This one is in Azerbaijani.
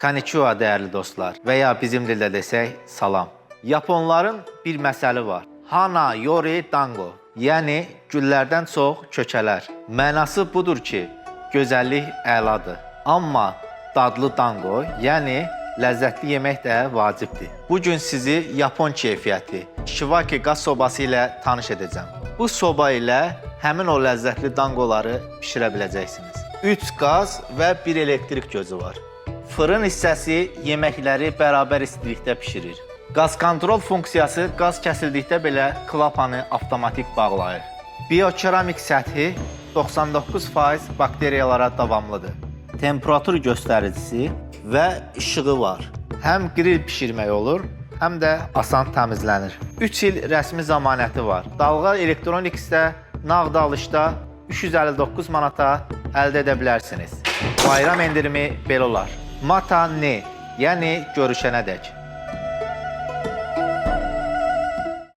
Konnichiwa dəyərli dostlar və ya bizim dildə desək salam. Yaponların bir məsəli var. Hana yori dango, yəni güllərdən çox kökələr. Mənası budur ki, gözəllik əladır. Amma dadlı dango, yəni ləzzətli yemək də vacibdir. Bugün sizi Yapon keyfiyyəti, Shiwake qaz sobası ilə tanış edəcəm. Bu soba ilə həmin o ləzzətli dangoları bişirə biləcəksiniz. 3 qaz və 1 elektrik gözü var. Fırın hissəsi yeməkləri bərabər istilikdə bişirir. Qaz kontrol funksiyası qaz kəsildikdə belə klapanı avtomatik bağlayır. Biokeramik səthi 99% bakteriyalara davamlıdır. Temperatur göstəricisi və işığı var. Həm grill bişirmək olur, həm də asan təmizlənir. 3 il rəsmi zəmanəti var. Dalğa Electronics'də nağd alışda 359 manata əldə edə bilərsiniz. Bayram endirimi belə olar. Mata ne, yəni görüşənədək.